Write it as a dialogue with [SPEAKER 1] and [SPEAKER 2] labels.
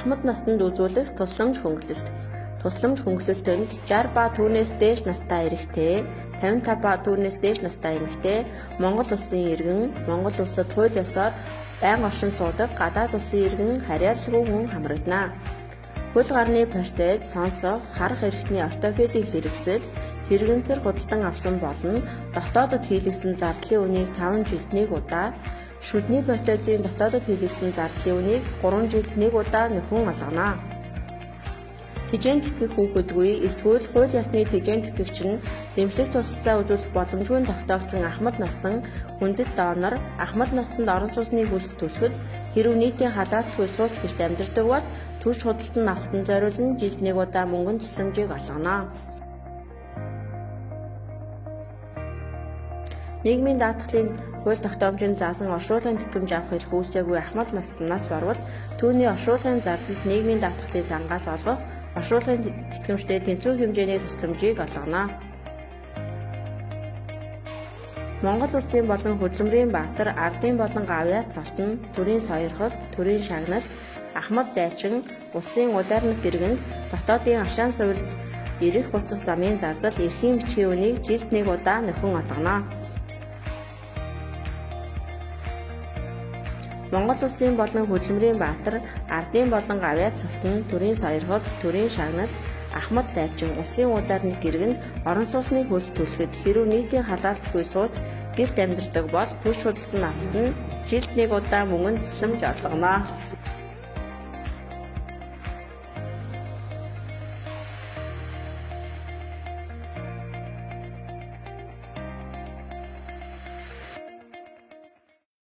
[SPEAKER 1] Ахмад настанд үзүүлэх тусламж хөнгөлөлт. Тусламж хөнгөлөлтөнд 60 ба түүнээс дээш настай эрэгтэй, 55 ба түүнээс дээш настай эмэгтэй, Монгол улсын иргэн, Монгол улсад хууль ёсоор байнга оршин суудаг гадаад улсын иргэн харьяалалгүй хүн хамрагдана. Хөл гарны протез, сонсох, харах эрхтний ортопедик хэрэгсэл, тэрэгэнцэр худалдан авсан болон дотоодод хийлгэсэн зардлын үнийг 5 жилд 1 удаа, шүдний протезийн дотоодод хийлгэсэн зардлын үнийг 3 жилд 1 удаа нөхөн олгоно. Тэжээн тэтгэх хүүхэдгүй эсвэл хууль ёсны тэжээн тэтгэгч нь дэмжлэг тусалцаа үзүүлэх боломжгүй тогтоогдсон Ахмад настан хүндэт донор Ахмад настанд орон сууцны хөлс түлхэхэд хэрэв нийтийн халаалтгүй сууц гэрт амьдардаг бол төрч худалдан авахтан зориулан жилд 1 удаа мөнгөн тусламжийг олгоно. Нийгмийн даатгалын хууль тогтоомжинд заасан оршуулгын тэтгэмж авах эрх үүсээгүй Ахмад настанаас барвал түүний оршуулгын зардалд нийгмийн даатгалын сангаас олгох оршуулгын тэтгэмжтэй тэнцүү хэмжээний тусламжийг олгоно. Монгол улсын болон хөдөлмөрийн баатар, ардын болон авиац цалтан, төрийн сойрхолт, төрийн шагналт, Ахмад дайчин, улсын ударнат иргэнд дотоодын ашаан сувилд ирэх буцах замын зардал эрхийн бичгийн үнийг жилд 1 удаа нөхөн олгоно. Монгол улсын болон хөдөлмөрийн баатар, ардын болон авиац цалтан, төрийн сойрхолт, төрийн шагналт, Ахмад дайчин, улсын ударнат иргэнд орон сууцны хөлс түлхэхэд хэрэв нийтийн халаалтгүй сууц гэрт амьдардаг бол төрч худалдан авахт нь жилд 1 удаа мөнгөн тусламж олгоно.